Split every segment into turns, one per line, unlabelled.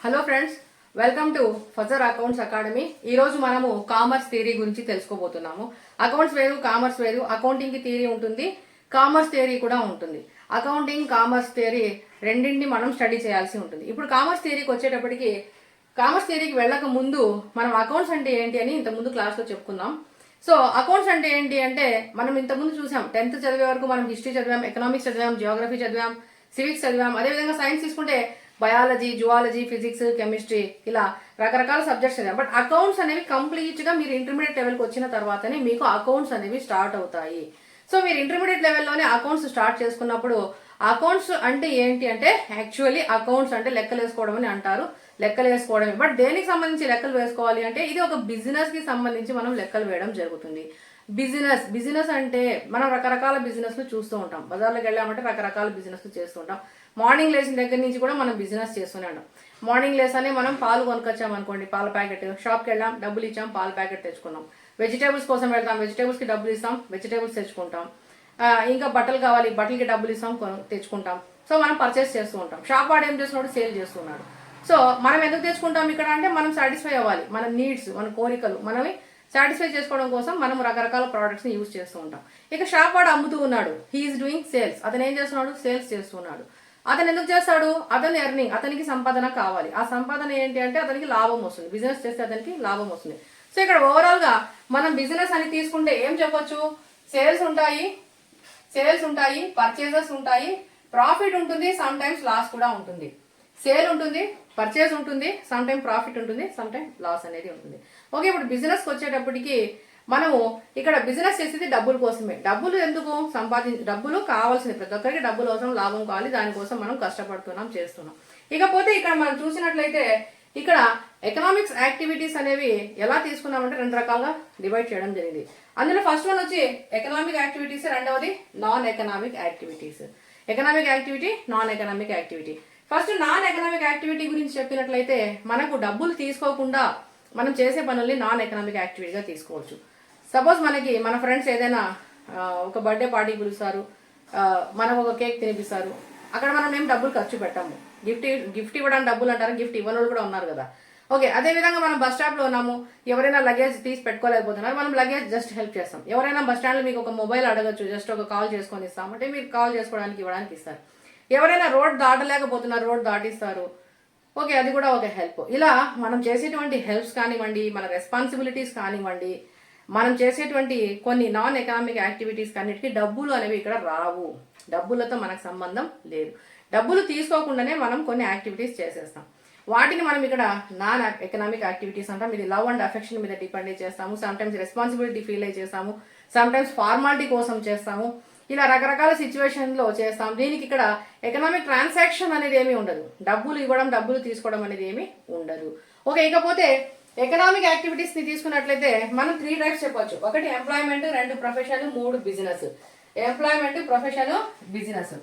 Hello friends, welcome to Fajr accounts academy. ఈ రోజు మనము కామర్స్ థియరీ గురించి తెలుసుకోబోతున్నాము. అకౌంట్స్ వేరు, కామర్స్ వేరు. అకౌంటింగ్ కి థియరీ ఉంటుంది, కామర్స్ థియరీ కూడా ఉంటుంది. అకౌంటింగ్, కామర్స్ థియరీ రెండింటిని మనం స్టడీ చేయాల్సి ఉంటుంది. ఇప్పుడు కామర్స్ థియరీకి వచ్చేటప్పటికి, కామర్స్ థియరీకి వెళ్ళక ముందు మనం అకౌంట్స్ అంటే ఏంటి అని ఇంతకుముందు క్లాస్లో చెప్పుకుందాం. సో అకౌంట్స్ అంటే ఏంటి అంటే, మనం ఇంతకుముందు చూసాం, 10th చదివే వరకు మనం హిస్టరీ చదివాం, ఎకనామిక్స్ చదివాం, జియోగ్రఫీ చదివాం, సివిక్స్ చదివాం. అదేవిధంగా సైన్స్ తీసుకుంటే బయాలజీ, జువాలజీ, ఫిజిక్స్, కెమిస్ట్రీ, ఇలా రకరకాల సబ్జెక్ట్స్ చదివాం. బట్ అకౌంట్స్ అనేవి కంప్లీట్ గా మీరు ఇంటర్మీడియట్ లెవెల్కి వచ్చిన తర్వాతనే మీకు అకౌంట్స్ అనేవి స్టార్ట్ అవుతాయి. సో మీరు ఇంటర్మీడియట్ లెవెల్లోనే అకౌంట్స్ స్టార్ట్ చేసుకున్నప్పుడు అకౌంట్స్ అంటే ఏంటి అంటే, యాక్చువల్లీ అకౌంట్స్ అంటే లెక్కలు వేసుకోవడం అని అంటారు. లెక్కలు వేసుకోవడమే. బట్ దేనికి సంబంధించి లెక్కలు వేసుకోవాలి అంటే, ఇది ఒక బిజినెస్ కి సంబంధించి మనం లెక్కలు వేయడం జరుగుతుంది. బిజినెస్ అంటే మనం రకరకాల బిజినెస్లు చూస్తూ ఉంటాం. బజార్లోకి వెళ్ళామంటే రకరకాల బిజినెస్లు చేస్తూ ఉంటాం. మార్నింగ్ లేచిన దగ్గర నుంచి కూడా మనం బిజినెస్ చేస్తూనే ఉంటాం. మార్నింగ్ లేసానే మనం పాలు కొనుక్కొచ్చాం అనుకోండి, పాల ప్యాకెట్, షాప్కి వెళ్ళాం, డబ్బులు ఇచ్చాం, పాల ప్యాకెట్ తెచ్చుకున్నాం. వెజిటేబుల్స్ కోసం వెళ్తాం, వెజిటేబుల్స్కి డబ్బులు ఇస్తాం, వెజిటేబుల్స్ తెచ్చుకుంటాం. ఇంకా బట్టలు కావాలి, బట్టలకి డబ్బులు ఇస్తాం, తెచ్చుకుంటాం. సో మనం పర్చేస్ చేస్తూ ఉంటాం. షాప్ వాడు ఏం చేస్తున్నాడు, సేల్ చేస్తున్నాడు. సో మనం ఎందుకు తెచ్చుకుంటాం ఇక్కడ అంటే, మనం సాటిస్ఫై అవ్వాలి. మన నీడ్స్, మన కోరికలు మనవి సాటిస్ఫై చేసుకోవడం కోసం మనం రకరకాల ప్రోడక్ట్స్ని యూజ్ చేస్తూ ఉంటాం. ఇక షాప్ వాడు అమ్ముతూ ఉన్నాడు, హీఈస్ డూయింగ్ సేల్స్. అతను ఏం చేస్తున్నాడు, సేల్స్ చేస్తున్నాడు. అతను ఎందుకు చేస్తాడు, అతను ఎర్నింగ్, అతనికి సంపాదన కావాలి. ఆ సంపాదన ఏంటి అంటే అతనికి లాభం వస్తుంది. బిజినెస్ చేస్తే అతనికి లాభం వస్తుంది. సో ఇక్కడ ఓవరాల్ గా మనం బిజినెస్ అని తీసుకుంటే ఏం చెప్పొచ్చు, సేల్స్ ఉంటాయి, పర్చేజెస్ ఉంటాయి, ప్రాఫిట్ ఉంటుంది, సమ్ టైమ్స్ లాస్ కూడా ఉంటుంది. సేల్ ఉంటుంది, పర్చేజ్ ఉంటుంది, సమ్ టైమ్ ప్రాఫిట్ ఉంటుంది, సమ్ టైమ్ లాస్ అనేది ఉంటుంది. ఓకే, ఇప్పుడు బిజినెస్కి వచ్చేటప్పటికి మనము ఇక్కడ బిజినెస్ చేసేది డబ్బుల కోసమే. డబ్బులు ఎందుకు డబ్బులు కావాల్సింది, ప్రతి ఒక్కరికి డబ్బులు అవసరం, లాభం కావాలి, దానికోసం మనం కష్టపడుతున్నాం, చేస్తున్నాం. ఇకపోతే ఇక్కడ మనం చూసినట్లయితే ఇక్కడ ఎకనామిక్స్ యాక్టివిటీస్ అనేవి ఎలా తీసుకున్నామంటే రెండు రకాలుగా డివైడ్ చేయడం జరిగింది. అందులో ఫస్ట్ వన్ వచ్చి ఎకనామిక్ యాక్టివిటీస్, రెండవది non economic activities. Economic activity, non economic activity. First non economic activity గురించి చెప్పినట్లయితే, మనకు డబ్బులు తీసుకోకుండా మనం చేసే పనుల్ని నాన్ ఎకనామిక్ యాక్టివిటీగా తీసుకోవచ్చు. సపోజ్ మన ఫ్రెండ్స్ ఏదైనా ఒక బర్త్డే పార్టీకి పిలుస్తారు, మనం ఒక కేక్ తినిపిస్తారు, అక్కడ మనం ఏం డబ్బులు ఖర్చు పెట్టాము. గిఫ్ట్ ఇవ్వడానికి డబ్బులు అంటారు, గిఫ్ట్ ఇవ్వని కూడా ఉన్నారు కదా. ఓకే, అదేవిధంగా మనం బస్ స్టాప్లో ఉన్నాము, ఎవరైనా లగేజ్ తీసి పెట్టుకోలేకపోతున్నారు, మనం లగేజ్ జస్ట్ హెల్ప్ చేస్తాం. ఎవరైనా బస్ స్టాండ్లో మీకు ఒక మొబైల్ అడగచ్చు, జస్ట్ ఒక కాల్ చేసుకొని ఇస్తాం అంటే మీరు కాల్ చేసుకోవడానికి ఇవ్వడానికి ఇస్తారు. ఎవరైనా రోడ్ దాటలేకపోతున్నారు, రోడ్ దాటిస్తారు. ఓకే, అది కూడా ఒక హెల్ప్. ఇలా మనం చేసేటువంటి హెల్ప్స్ కానివ్వండి, మన రెస్పాన్సిబిలిటీస్ కానివ్వండి, మనం చేసేటువంటి కొన్ని నాన్ ఎకనామిక్ యాక్టివిటీస్ అన్నిటికీ డబ్బులు అనేవి ఇక్కడ రావు. డబ్బులతో మనకు సంబంధం లేదు. డబ్బులు తీసుకోకుండానే మనం కొన్ని యాక్టివిటీస్ చేసేస్తాం. వాటిని మనం ఇక్కడ నాన్ ఎకనామిక్ యాక్టివిటీస్ అంటాం. ఇది లవ్ అండ్ అఫెక్షన్ మీద డిపెండ్ చేస్తాము, సమ్ టైమ్స్ రెస్పాన్సిబిలిటీ ఫీల్ అయి చేస్తాము, సమ్ టైమ్స్ ఫార్మాలిటీ కోసం చేస్తాము. ఇలా రకరకాల సిచ్యువేషన్లో చేస్తాం. దీనికి ఇక్కడ ఎకనామిక్ ట్రాన్సాక్షన్ అనేది ఏమీ ఉండదు. డబ్బులు ఇవ్వడం, డబ్బులు తీసుకోవడం అనేది ఏమీ ఉండదు. ఓకే, ఇకపోతే ఎకనామిక్ యాక్టివిటీస్ ని తీసుకున్నట్లయితే మనం 3 టైప్స్ చెప్పొచ్చు. ఒకటి employment, 2 profession, 3 business. Employment, profession, business.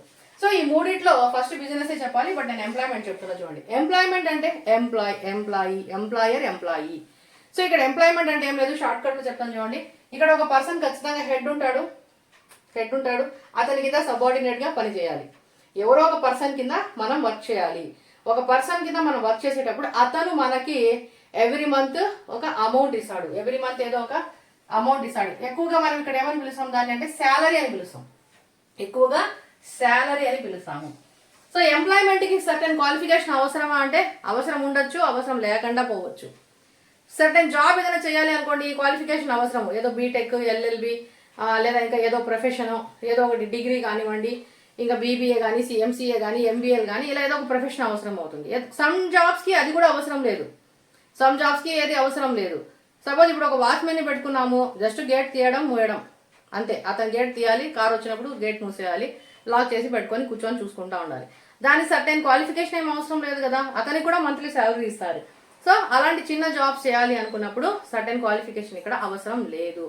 So ఈ మూడిట్లో ఫస్ట్ బిజినెస్ చెప్పాలి, బట్ నేను ఎంప్లాయ్మెంట్ చెప్తున్నా చూడండి. ఎంప్లాయ్మెంట్ అంటే ఎంప్లాయీ, ఎంప్లాయర్, ఎంప్లాయీ. సో ఇక్కడ ఎంప్లాయ్మెంట్ అంటే ఏం లేదు, షార్ట్ కట్ లో చెప్తాను చూడండి. ఇక్కడ ఒక పర్సన్ ఖచ్చితంగా హెడ్ ఉంటాడు, అతని కింద సబార్డినేట్ గా పనిచేయాలి. ఎవరో ఒక పర్సన్ కింద మనం వర్క్ చేయాలి. ఒక పర్సన్ కింద మనం వర్క్ చేసేటప్పుడు అతను మనకి ఎవ్రీ మంత్ ఒక అమౌంట్ ఇస్తాడు. ఎవ్రీ మంత్ ఏదో ఒక అమౌంట్ ఇస్తాడు. ఎక్కువగా మనం ఇక్కడ ఏమని పిలుస్తాం దాన్ని అంటే శాలరీ అని పిలుస్తాం. ఎక్కువగా శాలరీ అని పిలుస్తాము. సో ఎంప్లాయ్మెంట్ కి సర్టెన్ క్వాలిఫికేషన్ అవసరమా అంటే అవసరం ఉండొచ్చు, అవసరం లేకుండా పోవచ్చు. సర్టెన్ జాబ్ ఏదైనా చేయాలి అనుకోండి, ఈ క్వాలిఫికేషన్ అవసరం. ఏదో బీటెక్, ఎల్ఎల్బి, లేదా ఇంకా ఏదో ప్రొఫెషన్, ఏదో ఒకటి డిగ్రీ కానివ్వండి, ఇంకా బీబీఏ కానీ, ఎంసీఏ కానీ, ఎంబీఏలు కానీ, ఇలా ఏదో ఒక ప్రొఫెషన్ అవసరం అవుతుంది. సమ్ జాబ్స్కి అది కూడా అవసరం లేదు, సమ్ జాబ్స్కి ఏది అవసరం లేదు. సపోజ్ ఇప్పుడు ఒక వాచ్మెన్ని పెట్టుకున్నాము, జస్ట్ గేట్ తీయడం, మూయడం అంతే. అతను గేట్ తీయాలి, కార్ వచ్చినప్పుడు గేట్ మూసేయాలి, లాక్ చేసి పెట్టుకొని కూర్చొని చూసుకుంటా ఉండాలి. దానికి సర్టెన్ క్వాలిఫికేషన్ ఏం అవసరం లేదు కదా, అతనికి కూడా మంత్లీ శాలరీ ఇస్తారు. సో అలాంటి చిన్న జాబ్స్ చేయాలి అనుకున్నప్పుడు సర్టెన్ క్వాలిఫికేషన్ ఇక్కడ అవసరం లేదు.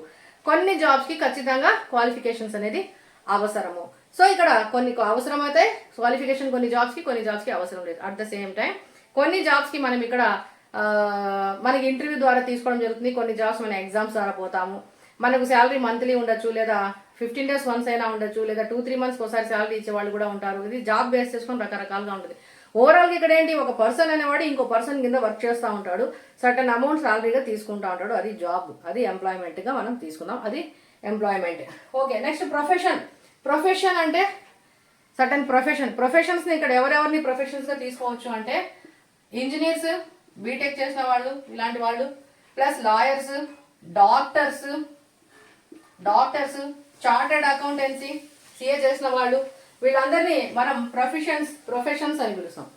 కొన్ని జాబ్స్ కి ఖచ్చితంగా క్వాలిఫికేషన్స్ అనేది అవసరము. సో ఇక్కడ కొన్ని అవసరం అయితే క్వాలిఫికేషన్, కొన్ని జాబ్స్ కి అవసరం లేదు. అట్ ద సేమ్ టైం కొన్ని జాబ్స్ కి మనం ఇక్కడ మనకి ఇంటర్వ్యూ ద్వారా తీసుకోవడం జరుగుతుంది. కొన్ని జాబ్స్ మన ఎగ్జామ్స్ ద్వారా పోతాము. మనకు శాలరీ మంత్లీ ఉండొచ్చు, లేదా 15 days వన్స్ అయినా ఉండొచ్చు, లేదా 2-3 months ఒకసారి శాలరీ ఇచ్చే వాళ్ళు కూడా ఉంటారు. ఇది జాబ్ బేస్ చేసుకొని రకరకాలుగా ఉంటుంది. ఓవరాల్గా ఇక్కడ ఏంటి, ఒక పర్సన్ అనేవాడు ఇంకో పర్సన్ కింద వర్క్ చేస్తూ ఉంటాడు, సర్టన్ అమౌంట్ సాలరీగా తీసుకుంటా ఉంటాడు, అది జాబ్, అది ఎంప్లాయ్మెంట్గా మనం తీసుకుందాం, అది employment. Okay, next profession. Profession అంటే సర్టన్ ప్రొఫెషన్స్ని ఇక్కడ ఎవరెవరిని ప్రొఫెషన్స్గా తీసుకోవచ్చు అంటే ఇంజనీర్స్, బీటెక్ చేసిన వాళ్ళు, ఇలాంటి వాళ్ళు, plus lawyers, doctors, chartered accountancy, CA చేసిన వాళ్ళు, వీళ్ళందరినీ మనం ప్రొఫెషన్స్ అని పిలుస్తాం.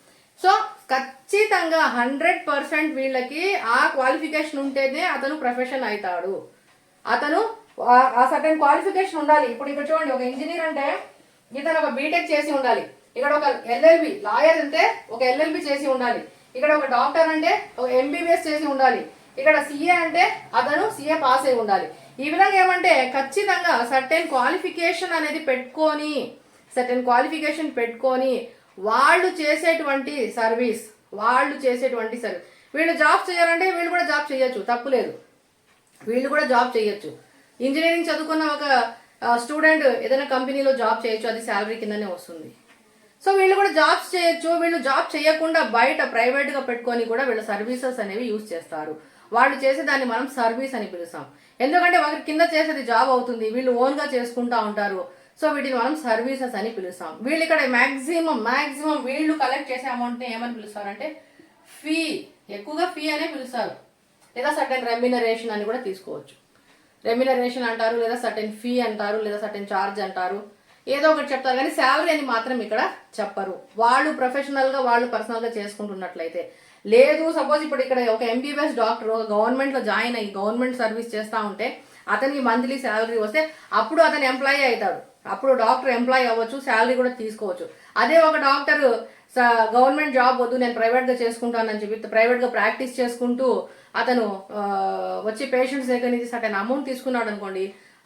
సో ఖచ్చితంగా 100% వీళ్ళకి ఆ క్వాలిఫికేషన్ ఉంటేనే అతను ప్రొఫెషన్ అవుతాడు. అతను ఆ సర్టన్ క్వాలిఫికేషన్ ఉండాలి. ఇప్పుడు ఇక్కడ చూడండి, ఒక ఇంజనీర్ అంటే ఇతను ఒక బీటెక్ చేసి ఉండాలి, ఇక్కడ ఒక ఎల్ఎల్బి, లాయర్ అంటే ఒక ఎల్ఎల్బి చేసి ఉండాలి, ఇక్కడ ఒక డాక్టర్ అంటే ఒక ఎంబీబీఎస్ చేసి ఉండాలి, ఇక్కడ సిఏ అంటే అతను సిఏ పాస్ అయి ఉండాలి. ఈ విధంగా ఏమంటే ఖచ్చితంగా సర్టెన్ క్వాలిఫికేషన్ అనేది పెట్టుకొని వాళ్ళు చేసేటువంటి సర్వీస్, వీళ్ళు జాబ్ చేయాలంటే వీళ్ళు కూడా జాబ్ చేయొచ్చు, తప్పులేదు, వీళ్ళు కూడా జాబ్ చేయొచ్చు. ఇంజనీరింగ్ చదువుకున్న ఒక స్టూడెంట్ ఏదైనా కంపెనీలో జాబ్ చేయొచ్చు, అది శాలరీ కిందనే వస్తుంది. సో వీళ్ళు కూడా జాబ్స్ చేయొచ్చు. వీళ్ళు జాబ్ చేయకుండా బయట ప్రైవేట్గా పెట్టుకొని కూడా వీళ్ళ సర్వీసెస్ అనేవి యూజ్ చేస్తారు. వాళ్ళు చేసేదాన్ని మనం సర్వీస్ అని పిలుస్తాం. ఎందుకంటే ఒకరి కింద చేసేది జాబ్ అవుతుంది, వీళ్ళు ఓన్గా చేసుకుంటా ఉంటారు. సో వీటిని మనం సర్వీసెస్ అని పిలుస్తాం. వీళ్ళు ఇక్కడ మ్యాక్సిమం వీళ్ళు కలెక్ట్ చేసే అమౌంట్ని ఏమని పిలుస్తారంటే ఫీ, ఎక్కువగా ఫీ అనే పిలుస్తారు, లేదా సర్టెన్ రెమ్యునరేషన్ అని కూడా తీసుకోవచ్చు. రెమ్యునరేషన్ అంటారు, లేదా సర్టెన్ ఫీ అంటారు, లేదా సర్టెన్ ఛార్జ్ అంటారు, ఏదో ఒకటి చెప్తారు, కానీ శాలరీ అని మాత్రం ఇక్కడ చెప్పరు. వాళ్ళు ప్రొఫెషనల్గా వాళ్ళు పర్సనల్గా చేసుకుంటున్నట్లయితే. లేదు, సపోజ్ ఇప్పుడు ఇక్కడ ఒక ఎంబీబీఎస్ డాక్టర్ గవర్నమెంట్లో జాయిన్ అయ్యి గవర్నమెంట్ సర్వీస్ చేస్తూ ఉంటే అతనికి మంత్లీ శాలరీ వస్తే అప్పుడు అతను ఎంప్లాయీ అవుతాడు, అప్పుడు డాక్టర్ ఎంప్లాయీ అవ్వచ్చు, శాలరీ కూడా తీసుకోవచ్చు. అదే ఒక డాక్టర్ గవర్నమెంట్ జాబ్ వద్దు, నేను ప్రైవేట్గా చేసుకుంటానని చెప్పి ప్రైవేట్గా ప్రాక్టీస్ చేసుకుంటూ అతను వచ్చి పేషెంట్స్ దగ్గర నుంచి సర్టెన్ అమౌంట్ తీసుకున్నాడు అనుకోండి,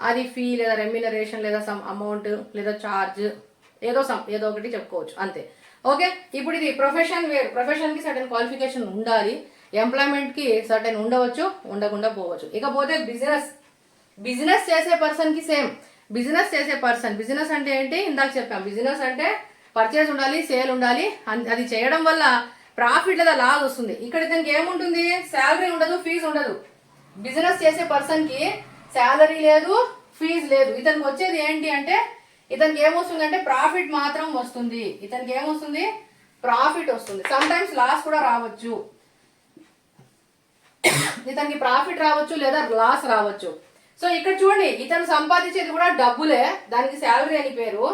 అది ఫీ లేదా రెమ్యునరేషన్ లేదా సమ్ అమౌంట్ లేదా ఛార్జ్, ఏదో ఒకటి చెప్పుకోవచ్చు, అంతే. ఓకే, ఇప్పుడు ఇది ప్రొఫెషన్ వేరు. ప్రొఫెషన్కి సర్టెన్ క్వాలిఫికేషన్ ఉండాలి, ఎంప్లాయ్మెంట్కి సర్టెన్ ఉండవచ్చు, ఉండకుండా పోవచ్చు. ఇకపోతే బిజినెస్ చేసే పర్సన్కి సేమ్. బిజినెస్ అంటే ఏంటి, ఇందాక చెప్పాం, బిజినెస్ అంటే పర్చేజ్ ఉండాలి, సేల్ ఉండాలి, అది చేయడం వల్ల ప్రాఫిట్ లేదా లాస్ వస్తుంది. ఇక్కడ ఇతనికి ఏముంటుంది, శాలరీ ఉండదు, ఫీజు ఉండదు. బిజినెస్ చేసే పర్సన్కి శాలరీ లేదు, ఫీజు లేదు. ఇతనికి వచ్చేది ఏంటి అంటే, ఇతనికి ఏమొస్తుంది ప్రాఫిట్ మాత్రం వస్తుంది. ప్రాఫిట్ వస్తుంది. సమ్ టైమ్స్ లాస్ కూడా రావచ్చు. ఇతనికి ప్రాఫిట్ రావచ్చు లేదా లాస్ రావచ్చు. సో ఇక్కడ చూడండి, ఇతను సంపాదించేది కూడా డబ్బులే, దానికి శాలరీ అని పేరు.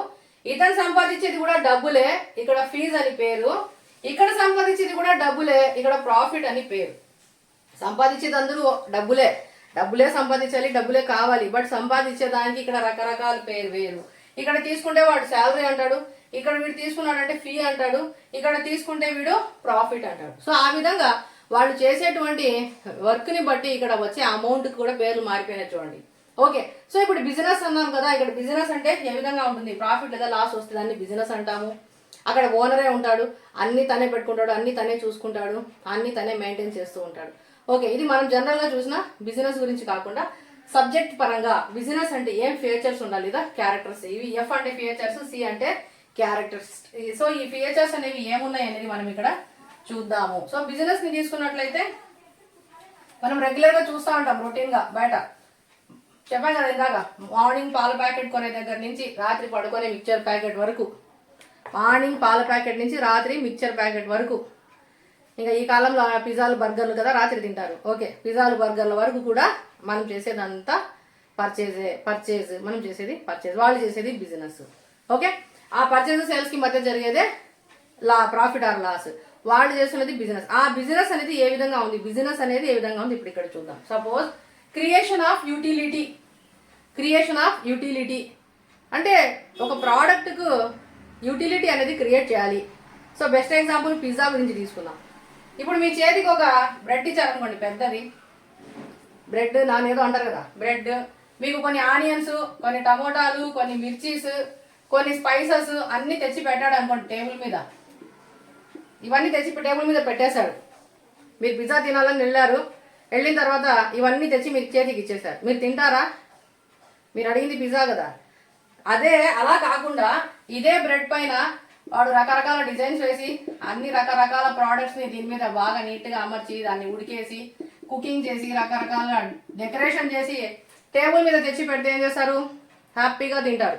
ఇతను సంపాదించేది కూడా డబ్బులే, ఇక్కడ ఫీజు అని పేరు. ఇక్కడ సంపాదించేది కూడా డబ్బులే, ఇక్కడ ప్రాఫిట్ అని పేరు. సంపాదించేది అందరూ డబ్బులే సంపాదించాలి, డబ్బులే కావాలి, బట్ సంపాదించే దానికి ఇక్కడ రకరకాల పేరు వేరు. ఇక్కడ తీసుకుంటే వాడు శాలరీ అంటాడు, ఇక్కడ వీడు తీసుకున్నాడంటే ఫీ అంటాడు, ఇక్కడ తీసుకుంటే వీడు ప్రాఫిట్ అంటాడు. సో ఆ విధంగా వాళ్ళు చేసేటువంటి వర్క్ని బట్టి ఇక్కడ వచ్చే అమౌంట్కి కూడా పేర్లు మారిపోయినాయి చూడండి. ఓకే, సో ఇప్పుడు బిజినెస్ అన్నాం కదా, ఇక్కడ బిజినెస్ అంటే ఏ విధంగా ఉంటుంది, ప్రాఫిట్ లేదా లాస్ వస్తే దాన్ని బిజినెస్ అంటాము. అక్కడ ఓనరే ఉంటాడు, అన్ని తనే పెట్టుకుంటాడు, అన్ని తనే చూసుకుంటాడు, అన్ని తనే మెయింటైన్ చేస్తూ ఉంటాడు. ఓకే, ఇది మనం జనరల్గా చూసిన బిజినెస్ గురించి కాకుండా సబ్జెక్ట్ పరంగా బిజినెస్ అంటే ఏం ఫీచర్స్ ఉండాలి, లేదా క్యారెక్టర్స్. ఇవి ఎఫ్ అంటే ఫీచర్స్, సి అంటే క్యారెక్టర్స్. సో ఈ ఫీచర్స్ అనేవి ఏమున్నాయి అనేది మనం ఇక్కడ చూద్దాము. సో బిజినెస్ ని తీసుకున్నట్లయితే మనం రెగ్యులర్ గా చూస్తూ ఉంటాం, రొటీన్ గా బయట చెప్పాం కదా ఇందాక, మార్నింగ్ పాల ప్యాకెట్ కొనే దగ్గర నుంచి రాత్రి పడుకునే మిక్చర్ ప్యాకెట్ వరకు, మార్నింగ్ పాల ప్యాకెట్ నుంచి రాత్రి మిక్చర్ ప్యాకెట్ వరకు. ఇంకా ఈ కాలంలో పిజ్జాలు బర్గర్లు కదా రాత్రి తింటారు. ఓకే, పిజ్జాలు బర్గర్ల వరకు కూడా మనం చేసేదంతా పర్చేజ్, మనం చేసేది పర్చేజ్, వాళ్ళు చేసేది బిజినెస్. ఓకే, ఆ పర్చేజ్ సేల్స్ కి మధ్య జరిగేదే ప్రాఫిట్ ఆర్ లాస్. వాళ్ళు చేస్తున్నది బిజినెస్. ఆ బిజినెస్ అనేది ఏ విధంగా ఉంది, ఇప్పుడు ఇక్కడ చూద్దాం. సపోజ్ క్రియేషన్ ఆఫ్ యూటిలిటీ అంటే ఒక ప్రోడక్ట్కు యూటిలిటీ అనేది క్రియేట్ చేయాలి. సో బెస్ట్ ఎగ్జాంపుల్ పిజ్జా గురించి తీసుకుందాం. ఇప్పుడు మీ చేతికి ఒక బ్రెడ్ ఇచ్చారనుకోండి, పెద్దది బ్రెడ్, నానేదో అంటారు కదా బ్రెడ్, మీకు కొన్ని ఆనియన్స్, కొన్ని టమోటాలు, కొన్ని మిర్చీస్, కొన్ని స్పైసెస్ అన్నీ తెచ్చి పెట్టాడు అనుకోండి టేబుల్ మీద. ఇవన్నీ తెచ్చి టేబుల్ మీద పెట్టేశాడు. మీరు పిజ్జా తినాలని వెళ్ళిన తర్వాత ఇవన్నీ తెచ్చి మీకు చేతికి ఇచ్చేశారు. మీరు తింటారా? మీరు అడిగింది పిజ్జా కదా. అదే అలా కాకుండా ఇదే బ్రెడ్ పైన వాడు రకరకాల డిజైన్స్ వేసి అన్ని రకరకాల ప్రోడక్ట్స్ని దీని మీద బాగా నీట్గా అమర్చి దాన్ని ఉడికేసి కుకింగ్ చేసి రకరకాల డెకరేషన్ చేసి టేబుల్ మీద తెచ్చి పెడితే ఏం చేస్తారు, హ్యాపీగా తింటారు.